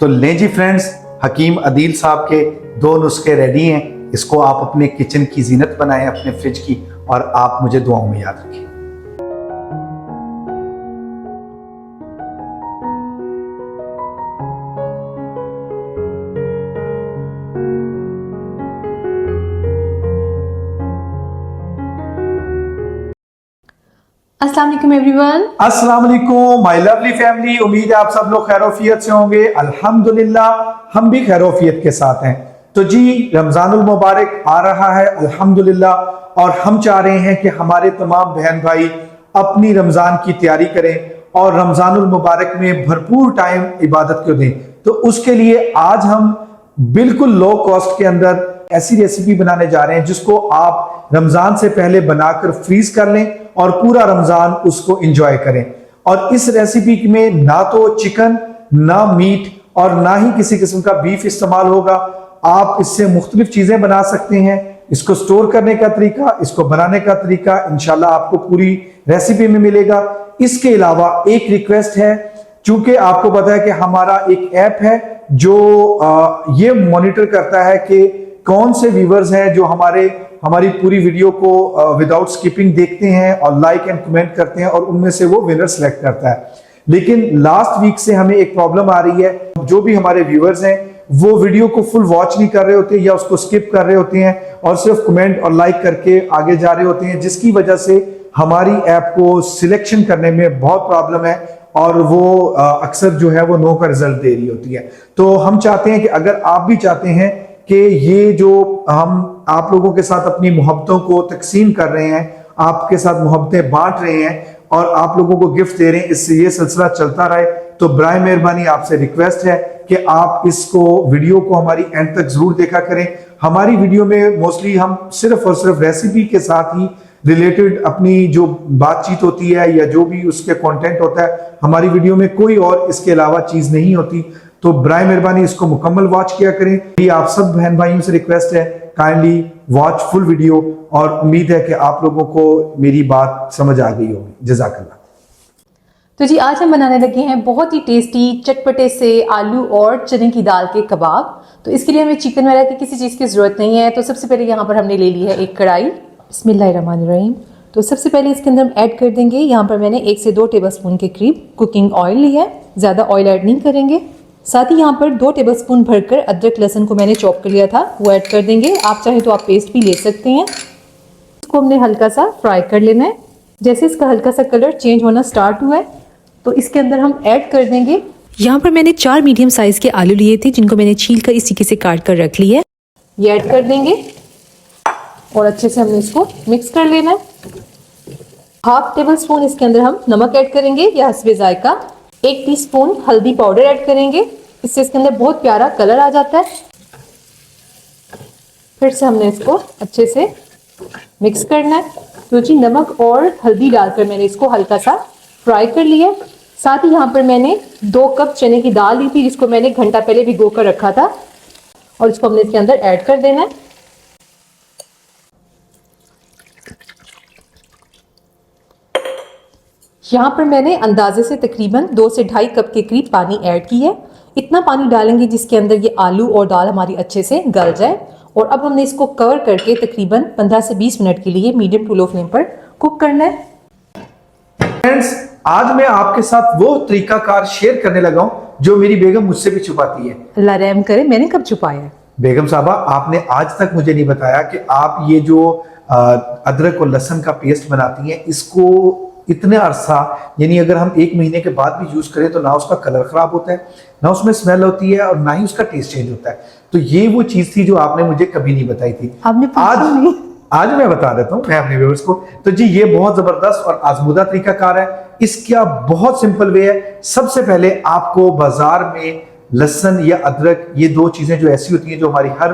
तो लें जी फ्रेंड्स, हकीम अदील साहब के 2 नुस्खे रेडी हैं। इसको आप अपने किचन की जीनत बनाएं, अपने फ्रिज की, और आप मुझे दुआओं में याद रखें। अस्सलाम वालेकुम एवरीवन। अस्सलाम वालेकुम माय लवली फैमिली। उम्मीद है आप सब लोग खैरोफियत से होंगे। अल्हम्दुलिल्लाह हम भी खैरोफियत के साथ हैं। तो जी, रमजानुल मुबारक आ रहा है अल्हम्दुलिल्लाह, और हम चाह रहे हैं कि हमारे तमाम बहन भाई अपनी रमजान की तैयारी करें और रमजानुल मुबारक में भरपूर टाइम इबादत को दें। तो उसके लिए आज हम बिल्कुल लो कॉस्ट के अंदर ऐसी रेसिपी बनाने जा रहे हैं जिसको आप रमजान से पहले बनाकर फ्रीज कर लें और पूरा रमजान उसको एंजॉय करें। और इस रेसिपी में ना तो चिकन, ना मीट और ना ही किसी किस्म का बीफ इस्तेमाल होगा। आप इससे मुख्तलिफ चीजें बना सकते हैं। इसको स्टोर करने का तरीका, इसको बनाने का तरीका इंशाल्लाह आपको पूरी रेसिपी में मिलेगा। इसके अलावा एक रिक्वेस्ट है, चूंकि आपको पता है कि हमारा एक ऐप है जो ये मॉनिटर करता है कि कौन से व्यूअर्स हैं जो हमारी पूरी वीडियो को विदाउट स्किपिंग देखते हैं और लाइक एंड कमेंट करते हैं, और उनमें से वो विनर सेलेक्ट करता है। लेकिन लास्ट वीक से हमें एक प्रॉब्लम आ रही है, जो भी हमारे व्यूअर्स हैं वो वीडियो को फुल वॉच नहीं कर रहे होते या उसको स्किप कर रहे होते हैं और सिर्फ कमेंट और लाइक करके आगे जा रहे होते हैं, जिसकी वजह से हमारी ऐप को सिलेक्शन करने में बहुत प्रॉब्लम है और वो अक्सर जो है वो नो का रिजल्ट दे रही होती है। तो हम चाहते हैं कि अगर आप भी चाहते हैं कि ये जो हम आप लोगों के साथ अपनी मोहब्बतों को तकसीम कर रहे हैं, आपके साथ मोहब्बतें बांट रहे हैं और आप लोगों को गिफ्ट दे रहे हैं, इससे ये सिलसिला चलता रहे, तो बराए मेहरबानी आपसे रिक्वेस्ट है कि आप इसको वीडियो को हमारी एंड तक जरूर देखा करें। हमारी वीडियो में मोस्टली हम सिर्फ और सिर्फ रेसिपी के साथ ही रिलेटेड अपनी जो बातचीत होती है या जो भी उसके कंटेंट होता है, हमारी वीडियो में कोई और इसके अलावा चीज नहीं होती। तो बराए मेहरबानी इसको मुकम्मल वॉच किया करें। ये आप सब बहन भाइयों से रिक्वेस्ट है, काइंडली वॉच फुल वीडियो, और उम्मीद है कि आप लोगों को मेरी बात समझ आ गई होगी। जज़ाकल्लाह। तो जी, आज हम बनाने लगे हैं बहुत ही टेस्टी चटपटे से आलू और चने की दाल के कबाब। तो इसके लिए हमें चिकन वगैरह की किसी चीज़ की ज़रूरत नहीं है। तो सबसे पहले यहाँ पर हमने ले ली है एक कढ़ाई। बिस्मिल्लाहिर्रहमानिर्रहीम। तो सबसे पहले इसके अंदर हम ऐड कर देंगे, यहाँ पर मैंने 1 से 2 टेबलस्पून के करीब कुकिंग ऑयल लिया है। ज़्यादा ऑयल ऐड नहीं करेंगे। साथ ही यहाँ पर 2 टेबलस्पून भरकर अदरक लहसुन को मैंने चॉप कर लिया था, वो ऐड कर देंगे। आप चाहें तो आप पेस्ट भी ले सकते हैं। इसको हमने हल्का सा फ्राई कर लेना है। जैसे इसका हल्का सा कलर चेंज होना स्टार्ट हुआ है तो इसके अंदर हम ऐड कर देंगे, यहाँ पर मैंने 4 मीडियम साइज के आलू लिए थे जिनको मैंने छील कर इस तरीके से काट कर रख लिया है। ये ऐड कर देंगे और अच्छे से हमने इसको मिक्स कर लेना है। 1/2 टेबलस्पून इसके अंदर हम नमक ऐड करेंगे या हस्बे जायका। 1 टीस्पून हल्दी पाउडर ऐड करेंगे, इससे इसके अंदर बहुत प्यारा कलर आ जाता है। फिर से हमने इसको अच्छे से मिक्स करना है। तो जी, नमक और हल्दी डालकर मैंने इसको हल्का सा फ्राई कर लिया। साथ ही यहाँ पर मैंने 2 कप चने की दाल ली थी जिसको मैंने घंटा पहले भिगो कर रखा था, और इसको हमने इसके अंदर ऐड कर देना है। यहाँ पर मैंने अंदाजे से तकरीबन 2 से 2.5 कप के करीब पानी ऐड की है। इतना पानी डालेंगे जिसके अंदर ये आलू और दाल हमारी अच्छे से गल जाए। और अब हमने इसको कवर करके तकरीबन 15 से 20 मिनट के लिए मीडियम टू लो फ्लेम पर कुक करना है। फ्रेंड्स, आज मैं आपके साथ वो तरीकाकार शेयर करने लगा हूं जो मेरी बेगम मुझसे भी छुपाती है। अल्लाह रहम करे, मैंने कब छुपाया है? बेगम साहबा, आपने आज तक मुझे नहीं बताया कि आप ये जो अदरक और लहसुन का पेस्ट बनाती हैं, इसको इतने अरसा, यानी अगर हम 1 महीने के बाद भी यूज करें तो ना उसका कलर खराब होता है, ना उसमें स्मेल होती है, और ना ही उसका टेस्ट चेंज होता है। तो ये वो चीज थी जो आपने मुझे कभी नहीं बताई थी। आज मैं बता देता हूँ मैं अपने व्यूअर्स को। तो जी, ये बहुत जबरदस्त और आजमूदा तरीकाकार है। इसका बहुत सिंपल वे है। सबसे पहले आपको बाजार में लहसुन या अदरक, ये 2 चीजें जो ऐसी होती हैं जो हमारी हर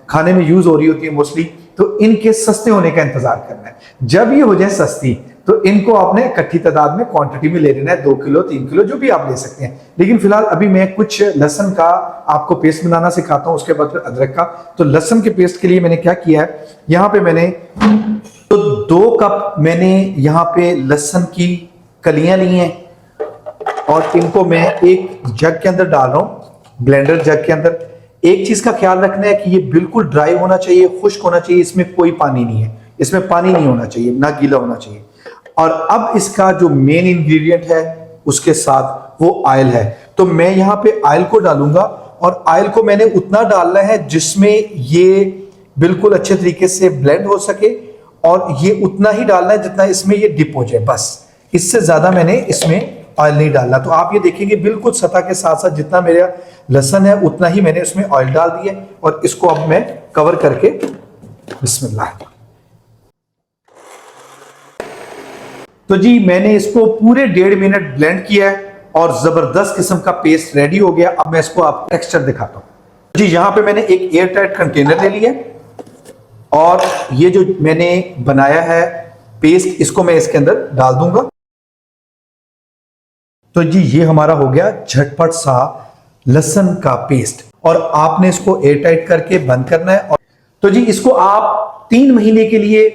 खाने में यूज हो रही होती है मोस्टली, तो इनके सस्ते होने का इंतजार करना है। जब ये हो जाए सस्ती तो इनको आपने इकट्ठी तादाद में क्वांटिटी में ले लेना है, 2 किलो 3 किलो जो भी आप ले सकते हैं। लेकिन फिलहाल अभी मैं कुछ लहसुन का आपको पेस्ट बनाना सिखाता हूं, उसके बाद फिर अदरक का। तो लहसुन के पेस्ट के लिए मैंने क्या किया है, यहाँ पे मैंने तो 2 कप मैंने यहाँ पे लहसुन की कलियां ली हैं और इनको मैं एक जग के अंदर डाल रहा हूं। ब्लेंडर जग के अंदर। एक चीज का ख्याल रखना है कि ये बिल्कुल ड्राई होना चाहिए, खुश्क होना चाहिए, इसमें कोई पानी नहीं है, इसमें पानी नहीं होना चाहिए, ना गीला होना चाहिए। और अब इसका जो मेन इंग्रेडिएंट है उसके साथ वो ऑयल है। तो मैं यहाँ पे ऑयल को डालूंगा, और ऑयल को मैंने उतना डालना है जिसमें ये बिल्कुल अच्छे तरीके से ब्लेंड हो सके, और ये उतना ही डालना है जितना इसमें ये डिप हो जाए, बस। इससे ज्यादा मैंने इसमें ऑयल नहीं डालना। तो आप ये देखेंगे बिल्कुल सतह के साथ साथ जितना मेरा लहसन है उतना ही मैंने उसमें ऑयल डाल दिया, और इसको अब मैं कवर करके बिस्मिल्लाह। तो जी मैंने इसको पूरे 1.5 मिनट ब्लेंड किया है और जबरदस्त किस्म का पेस्ट रेडी हो गया। अब मैं इसको आपको टेक्सचर दिखाता हूं। जी यहां पे मैंने एक एयर टाइट कंटेनर ले लिया, और ये जो मैंने बनाया है पेस्ट, इसको मैं इसके अंदर डाल दूंगा। तो जी ये हमारा हो गया झटपट सा लहसुन का पेस्ट, और आपने इसको एयर टाइट करके बंद करना है। और तो जी इसको आप 3 महीने के लिए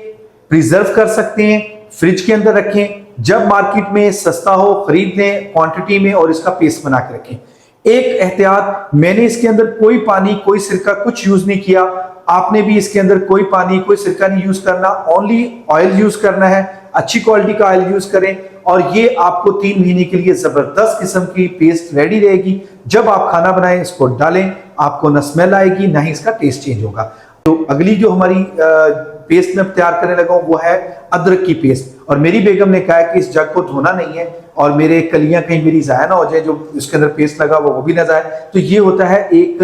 प्रिजर्व कर सकते हैं, फ्रिज के अंदर रखें, जब मार्केट में सस्ता हो खरीद लें क्वांटिटी में, और इसका पेस्ट बना के रखें। एक एहतियात, मैंने इसके अंदर कोई पानी, कोई सिरका, कुछ यूज नहीं किया। आपने भी इसके अंदर कोई पानी, कोई सिरका नहीं यूज करना, ओनली ऑयल यूज करना है। अच्छी क्वालिटी का ऑयल यूज करें, और ये आपको 3 महीने के लिए जबरदस्त किस्म की पेस्ट रेडी रहेगी। जब आप खाना बनाएं इसको डालें, आपको न स्मेल आएगी ना ही इसका टेस्ट चेंज होगा। तो अगली जो हमारी पेस्ट में तैयार करने लगा हूं वो है अदरक की पेस्ट। और मेरी बेगम ने कहा कि इस जग को धोना नहीं है, और मेरे कलियां कहीं मेरी जाया ना हो जाए, जो इसके अंदर पेस्ट लगा वो भी ना जाए। तो ये होता है एक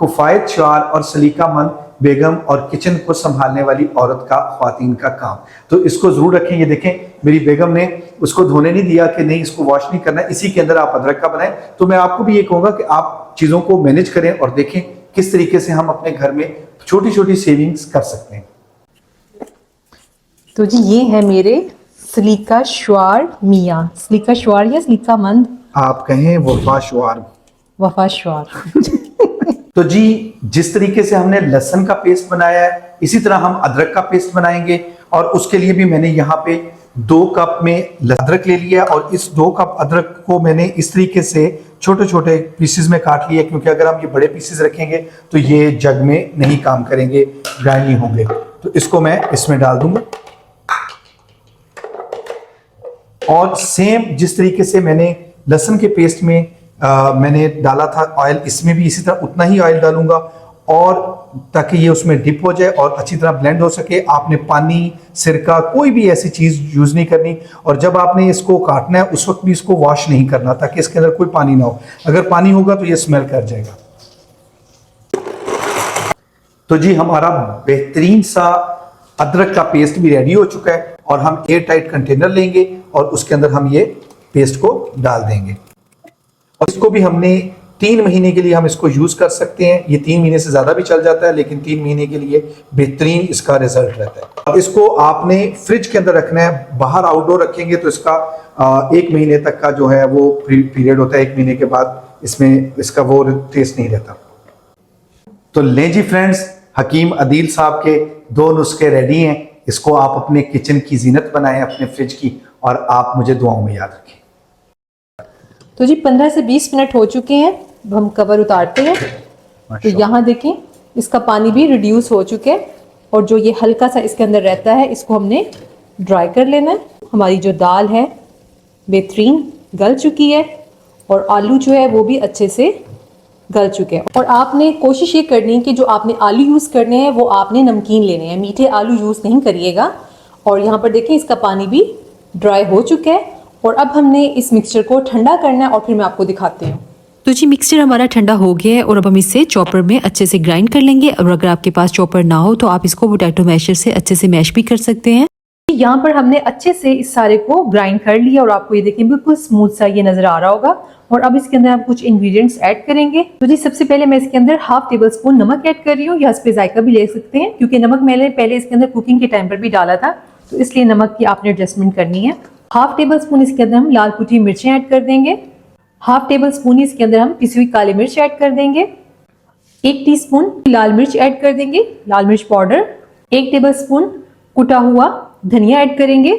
किफायत शार और सलीकामंद बेगम और किचन को संभालने वाली औरत का, ख्वातीन का काम। तो इसको जरूर रखें। ये देखें मेरी बेगम ने उसको धोने नहीं दिया कि नहीं इसको वॉश नहीं करना, इसी के अंदर आप अदरक का बनाएं। तो मैं आपको भी ये कहूंगा कि आप चीजों को मैनेज करें और देखें किस तरीके से हम अपने घर में छोटी छोटी सेविंग्स कर सकते हैं। तो जी ये है मेरे सलीका श्वार मियाँ, सलीका श्वार या सलीका मंद, आप कहें वफाशवार। वफाश्वार। तो जी जिस तरीके से हमने लहसुन का पेस्ट बनाया है, इसी तरह हम अदरक का पेस्ट बनाएंगे। और उसके लिए भी मैंने यहाँ पे 2 कप में अदरक ले लिया, और इस 2 कप अदरक को मैंने इस तरीके से छोटे छोटे पीसेस में काट लिया, क्योंकि अगर हम ये बड़े पीसेस रखेंगे तो ये जग में नहीं काम करेंगे, ग्राइंड नहीं होंगे। तो इसको मैं इसमें डाल दूंगा, और सेम जिस तरीके से मैंने लहसुन के पेस्ट में मैंने डाला था ऑयल, इसमें भी इसी तरह उतना ही ऑयल डालूंगा, और ताकि ये उसमें डिप हो जाए और अच्छी तरह ब्लेंड हो सके। आपने पानी, सिरका, कोई भी ऐसी चीज यूज नहीं करनी। और जब आपने इसको काटना है उस वक्त भी इसको वॉश नहीं करना, ताकि इसके अंदर कोई पानी ना हो। अगर पानी होगा तो ये स्मेल कर जाएगा। तो जी हमारा बेहतरीन सा अदरक का पेस्ट भी रेडी हो चुका है, और हम एयर टाइट कंटेनर लेंगे और उसके अंदर हम ये पेस्ट को डाल देंगे। और इसको भी हमने 3 महीने के लिए हम इसको यूज कर सकते हैं। ये 3 महीने से ज्यादा भी चल जाता है, लेकिन 3 महीने के लिए बेहतरीन इसका रिजल्ट रहता है। अब इसको आपने फ्रिज के अंदर रखना है, बाहर आउटडोर रखेंगे तो इसका 1 महीने तक का जो है वो पीरियड होता है। 1 महीने के बाद इसमें इसका वो टेस्ट नहीं रहता। तो लें जी फ्रेंड्स, हकीम अदील साहब के 2 नुस्खे रेडी हैं। इसको आप अपने किचन की जीनत बनाएं, अपने फ्रिज की, और आप मुझे दुआओं में याद रखें। तो जी 15 से 20 मिनट हो चुके हैं, अब हम कवर उतारते हैं। तो यहाँ देखें इसका पानी भी रिड्यूस हो चुका है, और जो ये हल्का सा इसके अंदर रहता है इसको हमने ड्राई कर लेना है। हमारी जो दाल है बेहतरीन गल चुकी है, और आलू जो है वो भी अच्छे से गल चुके हैं। और आपने कोशिश ये करनी है कि जो आपने आलू यूज़ करने हैं वो आपने नमकीन लेने हैं, मीठे आलू यूज़ नहीं करिएगा। और यहाँ पर देखें इसका पानी भी ड्राई हो चुका है, और अब हमने इस मिक्सचर को ठंडा करना है, और फिर मैं आपको दिखाती हूँ। तो जी मिक्सचर हमारा ठंडा हो गया है, और अब हम इसे चॉपर में अच्छे से ग्राइंड कर लेंगे। और अगर आपके पास चॉपर ना हो तो आप इसको पोटैटो मैशर से अच्छे से मैश भी कर सकते हैं। यहाँ पर हमने अच्छे से इस सारे को ग्राइंड कर लिया, और आपको ये देखिए बिल्कुल स्मूथ सा ये नजर आ रहा होगा। और अब इसके अंदर हम कुछ इंग्रेडिएंट्स ऐड करेंगे। तो जी सबसे पहले मैं इसके अंदर 1/2 टेबलस्पून नमक ऐड कर रही हूँ, या इस पे जायका भी ले सकते हैं, क्योंकि नमक मैंने पहले इसके अंदर कुकिंग के टाइम पर भी डाला था, तो इसलिए नमक की आपने एडजस्टमेंट करनी है। 1/2 टेबलस्पून इसके अंदर हम लाल कुटी मिर्चें ऐड कर देंगे। 1/2 टेबलस्पून इसके अंदर हम पिसी हुई काली मिर्च ऐड कर देंगे। 1 टीस्पून लाल मिर्च ऐड कर देंगे, लाल मिर्च पाउडर। 1 टेबलस्पून कुटा हुआ धनिया ऐड करेंगे।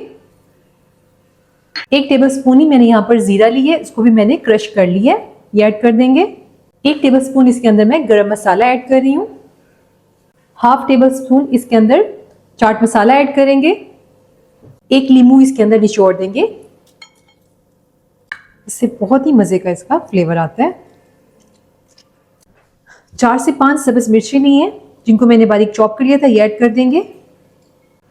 1 टेबलस्पून ही मैंने यहाँ पर जीरा ली है, इसको भी मैंने क्रश कर लिया है, ये ऐड कर देंगे। 1 टेबलस्पून इसके अंदर मैं गरम मसाला ऐड कर रही हूँ। हाफ टेबल स्पून इसके अंदर चाट मसाला ऐड करेंगे। 1 नींबू इसके अंदर निचोड़ देंगे, इससे बहुत ही मजे का इसका फ्लेवर आता है। 4 से 5 सब्ज मिर्ची ली है जिनको मैंने बारीक चॉप कर लिया था, ये ऐड कर देंगे।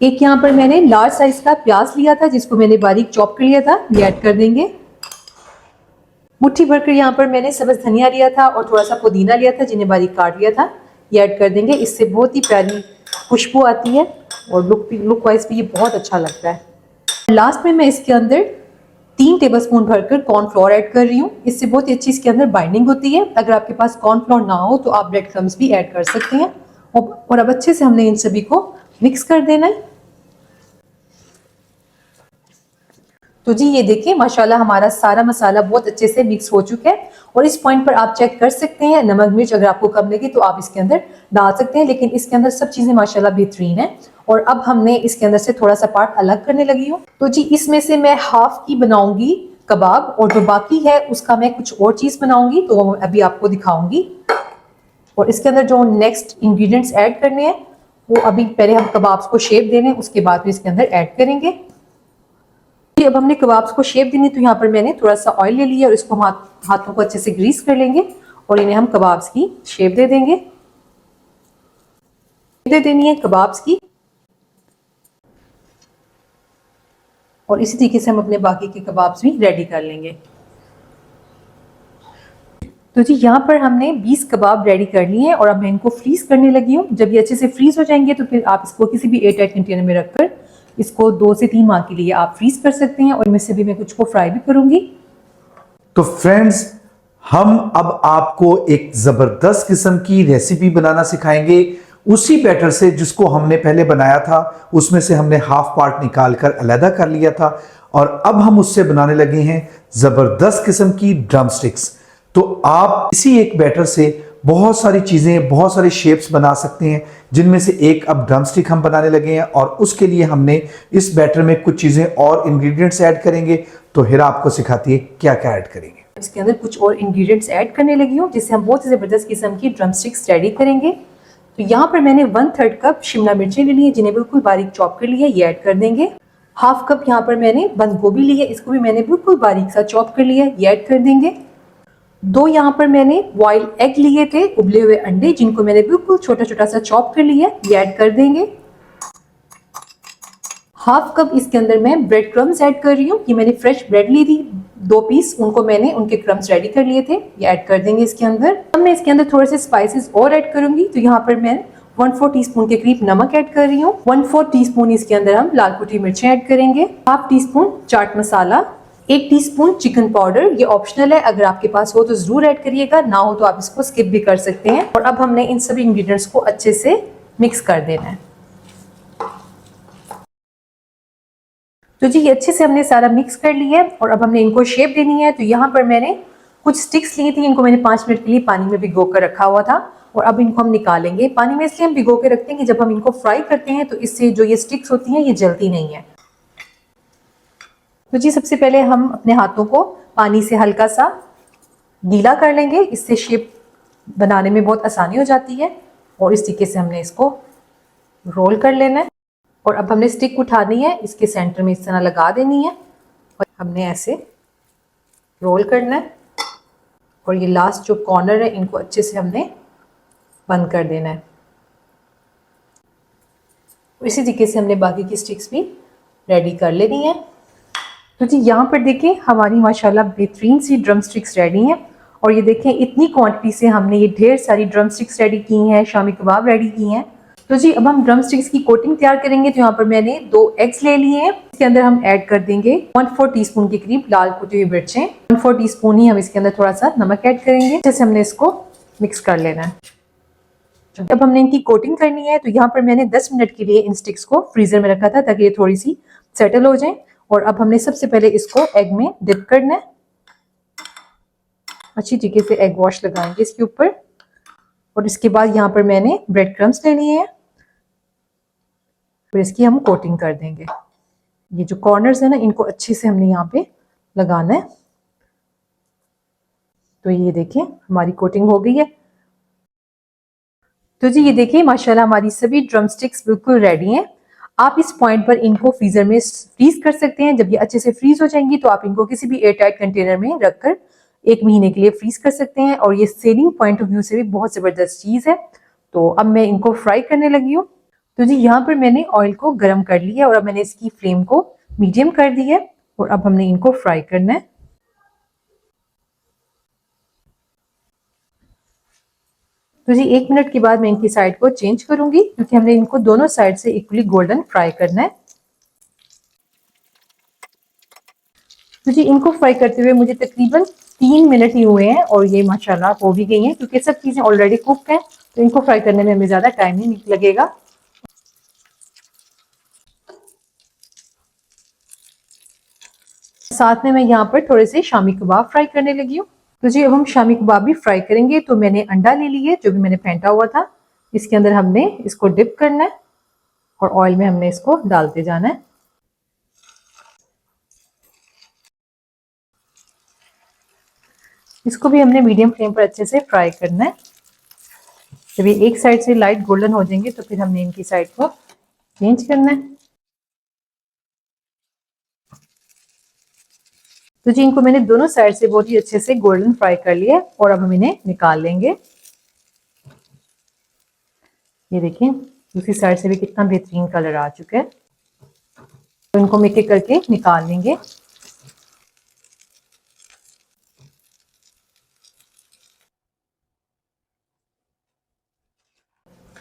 एक यहाँ पर मैंने लार्ज साइज का प्याज लिया था जिसको मैंने बारीक चॉप कर लिया था, ये ऐड कर देंगे। मुट्ठी भरकर यहाँ पर मैंने सब्ज धनिया लिया था और थोड़ा सा पुदीना लिया था जिन्हें बारीक काट लिया था, ये ऐड कर देंगे। इससे बहुत ही प्यारी खुशबू आती है और लुक वाइज भी ये बहुत अच्छा लगता है। लास्ट में मैं इसके अंदर 3 टेबलस्पून भरकर कॉर्नफ्लोर ऐड कर रही हूँ, इससे बहुत ही अच्छी इसके अंदर बाइंडिंग होती है। अगर आपके पास कॉर्नफ्लोर ना हो तो आप ब्रेड क्रम्स भी ऐड कर सकते हैं। और अब अच्छे से हमने इन सभी को मिक्स कर देना है। तो जी ये देखिए माशाल्लाह हमारा सारा मसाला बहुत अच्छे से मिक्स हो चुका है। और इस पॉइंट पर आप चेक कर सकते हैं, नमक मिर्च अगर आपको कम लगे तो आप इसके अंदर डाल सकते हैं, लेकिन इसके अंदर सब चीजें माशाल्लाह बेहतरीन है। और अब हमने इसके अंदर से थोड़ा सा पार्ट अलग करने लगी हूँ। तो जी इसमें से मैं हाफ की बनाऊंगी कबाब और जो बाकी है उसका मैं कुछ और चीज बनाऊंगी, तो अभी आपको दिखाऊंगी। और इसके अंदर जो नेक्स्ट इंग्रेडिएंट्स ऐड करने हैं वो अभी पहले हम कबाब्स को शेप देने, उसके बाद फिर इसके अंदर ऐड करेंगे। अब हमने कबाब्स को शेप देनी, तो यहाँ पर मैंने थोड़ा सा ऑयल ले लिया और इसको हाथों को अच्छे से ग्रीस कर लेंगे और इन्हें हम कबाब्स की शेप दे देंगे। दे देनी है कबाब्स की। और इसी तरीके से हम अपने बाकी के कबाब्स भी रेडी कर लेंगे। तो जी यहाँ पर हमने 20 कबाब रेडी कर लिए हैं और अब मैं इनको फ्रीज करने लगी हूँ। जब ये अच्छे से फ्रीज हो जाएंगे तो फिर आप इसको किसी भी एयरटाइट कंटेनर में रखकर इसको 2 से 3 माह के लिए आप फ्रीज कर सकते हैं। और इनमें से भी मैं कुछ को फ्राई भी करूंगी। तो फ्रेंड्स, हम अब आपको एक जबरदस्त किस्म की रेसिपी बनाना सिखाएंगे उसी बैटर से जिसको हमने पहले बनाया था। उसमें से हमने हाफ पार्ट निकाल कर अलहदा कर लिया था और अब हम उससे बनाने लगे हैं जबरदस्त किस्म की ड्रम स्टिक्स। तो आप इसी एक बैटर से बहुत सारी चीजें, बहुत सारे शेप्स बना सकते हैं, जिनमें से एक अब ड्रम स्टिक हम बनाने लगे हैं। और उसके लिए हमने इस बैटर में कुछ चीजें और इंग्रेडिएंट्स ऐड करेंगे। तो हिरा आपको सिखाती है क्या क्या ऐड करेंगे। इसके अंदर कुछ और इंग्रेडिएंट्स ऐड करने लगी हूँ जिससे हम बहुत ही जबरदस्त किस्म की ड्रम स्टिक्स रेडी करेंगे। तो यहाँ पर मैंने 1/3 कप शिमला मिर्चें ले ली है जिन्हें बिल्कुल बारीक चॉप कर लिया है, ये ऐड कर देंगे। हाफ कप यहाँ पर मैंने बंद गोभी ली है, इसको भी मैंने बिल्कुल बारीक सा चॉप कर लिया है, ये ऐड कर देंगे। 2 यहाँ पर मैंने बॉइल्ड एग लिए थे, उबले हुए अंडे, जिनको मैंने बिल्कुल छोटा छोटा सा चॉप कर लिया है, ये ऐड कर देंगे। हाफ कप इसके अंदर मैं ब्रेड क्रम्स ऐड कर रही हूँ। ये मैंने फ्रेश ब्रेड ली थी 2 पीस, उनको मैंने उनके क्रम्स रेडी कर लिए थे, ये ऐड कर देंगे इसके अंदर। अब मैं इसके अंदर थोड़े से स्पाइसेस और ऐड करूंगी। तो यहाँ पर मैं 1/4 टीस्पून के करीब नमक ऐड कर रही हूँ। 1/4 टीस्पून इसके अंदर हम लाल कुटी मिर्चें ऐड करेंगे। Half teaspoon chaat masala, 1 teaspoon chicken powder, ये ऑप्शनल है, अगर आपके पास हो तो जरूर ऐड करिएगा, ना हो तो आप इसको स्किप भी कर सकते हैं। और अब हमने इन सभी इंग्रेडिएंट्स को अच्छे से मिक्स कर देना है। तो जी ये अच्छे से हमने सारा मिक्स कर लिया है और अब हमने इनको शेप देनी है। तो यहाँ पर मैंने कुछ स्टिक्स ली थी, इनको मैंने 5 मिनट के लिए पानी में भिगो कर रखा हुआ था और अब इनको हम निकालेंगे। पानी में इसलिए हम भिगो के रखते हैं कि जब हम इनको फ्राई करते हैं तो इससे जो ये स्टिक्स होती हैं ये जलती नहीं है। तो जी सबसे पहले हम अपने हाथों को पानी से हल्का सा गीला कर लेंगे, इससे शेप बनाने में बहुत आसानी हो जाती है। और इस तरीके से हमने इसको रोल कर लेना है। और अब हमने स्टिक उठानी है, इसके सेंटर में इस तरह लगा देनी है और हमने ऐसे रोल करना है। और ये लास्ट जो कॉर्नर है इनको अच्छे से हमने बंद कर देना है। इसी तरीके से हमने बाकी की स्टिक्स भी रेडी कर लेनी है। तो जी यहाँ पर देखें हमारी माशाल्लाह बेहतरीन सी ड्रम स्टिक्स रेडी हैं। और ये देखें इतनी क्वांटिटी से हमने ये ढेर सारी ड्रम स्टिक्स रेडी की हैं, शामी कबाब रेडी की हैं। तो जी अब हम ड्रम स्टिक्स की कोटिंग तैयार करेंगे। तो यहाँ पर मैंने 2 एग्स ले लिए हैं, इसके अंदर हम ऐड कर देंगे 1/4 टीस्पून के करीब लाल कुटी हुई मिर्चें, 1/4 टीस्पून ही हम इसके अंदर थोड़ा सा नमक ऐड करेंगे। जैसे हमने इसको मिक्स कर लेना है। जब हमने इनकी कोटिंग करनी है तो यहाँ पर मैंने 10 मिनट के लिए इन स्टिक्स को फ्रीजर में रखा था ताकि ये थोड़ी सी सेटल हो जाए। और अब हमने सबसे पहले इसको एग में डिप करना है। अच्छी तरीके से एग वॉश लगाएंगे इसके ऊपर। और इसके बाद यहाँ पर मैंने ब्रेड क्रम्स ले लिए हैं, फिर इसकी हम कोटिंग कर देंगे। ये जो कॉर्नर्स है ना इनको अच्छे से हमने यहाँ पे लगाना है। तो ये देखिए हमारी कोटिंग हो गई है। तो जी ये देखिए माशाल्लाह हमारी सभी ड्रम स्टिक्स बिल्कुल रेडी हैं। आप इस पॉइंट पर इनको फ्रीजर में फ्रीज कर सकते हैं। जब ये अच्छे से फ्रीज हो जाएंगी तो आप इनको किसी भी एयरटाइट कंटेनर में रखकर 1 महीने के लिए फ्रीज कर सकते हैं। और ये सेलिंग पॉइंट ऑफ व्यू से भी बहुत जबरदस्त चीज है। तो अब मैं इनको फ्राई करने लगी हूँ। तो जी यहाँ पर मैंने ऑयल को गर्म कर लिया और अब मैंने इसकी फ्लेम को मीडियम कर दी है और अब हमने इनको फ्राई करना है। तो जी 1 मिनट के बाद मैं इनकी साइड को चेंज करूंगी क्योंकि हमने इनको दोनों साइड से इक्वली गोल्डन फ्राई करना है। तो जी इनको फ्राई करते हुए मुझे तकरीबन 3 मिनट ही हुए हैं और ये माशाल्लाह हो भी गई हैं क्योंकि सब चीजें ऑलरेडी कुक हैं। तो इनको फ्राई करने में हमें ज्यादा टाइम नहीं लगेगा। साथ में मैं यहाँ पर थोड़े से शामी कबाब फ्राई करने लगी हूँ। तो जी अब हम शामी कबाब भी फ्राई करेंगे। तो मैंने अंडा ले लिया जो भी मैंने फेंटा हुआ था। इसके अंदर हमने इसको डिप करना है और ऑयल में हमने इसको डालते जाना है। इसको भी हमने मीडियम फ्लेम पर अच्छे से फ्राई करना है। जब ये एक साइड से लाइट गोल्डन हो जाएंगे तो फिर हमने इनकी साइड को चेंज करना है। तो जी इनको मैंने दोनों साइड से बहुत ही अच्छे से गोल्डन फ्राई कर लिया और अब हम इन्हें निकाल लेंगे। ये देखिए दूसरी साइड से भी कितना बेहतरीन कलर आ चुका है। तो इनको हम एक एक करके निकाल लेंगे।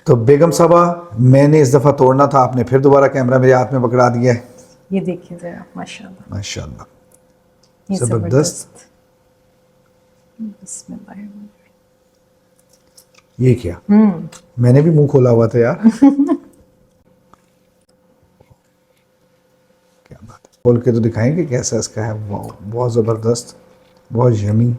तो बेगम साहबा मैंने इस दफा तोड़ना था, आपने फिर दोबारा कैमरा मेरे हाथ में पकड़ा दिया है। ये देखिए जरा माशाल्लाह माशाल्लाह ये जबरदस्त। बिस्मिल्लाह। ये क्या, मैंने भी मुंह खोला हुआ था यार। क्या बात है, खोल के तो दिखाएंगे कैसा इसका है। वाह बहुत जबरदस्त, बहुत यमी।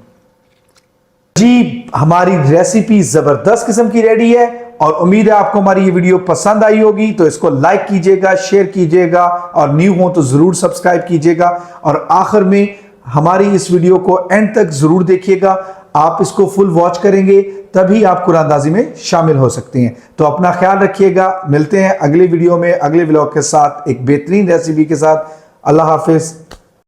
जी हमारी रेसिपी जबरदस्त किस्म की रेडी है और उम्मीद है आपको हमारी ये वीडियो पसंद आई होगी। तो इसको लाइक कीजिएगा, शेयर कीजिएगा और न्यू हो तो जरूर सब्सक्राइब कीजिएगा। और आखिर में हमारी इस वीडियो को एंड तक जरूर देखिएगा। आप इसको फुल वॉच करेंगे तभी आप कुरानदाजी में शामिल हो सकते हैं। तो अपना ख्याल रखिएगा। मिलते हैं अगली वीडियो में अगले व्लॉग के साथ एक बेहतरीन रेसिपी के साथ। अल्लाह हाफिज।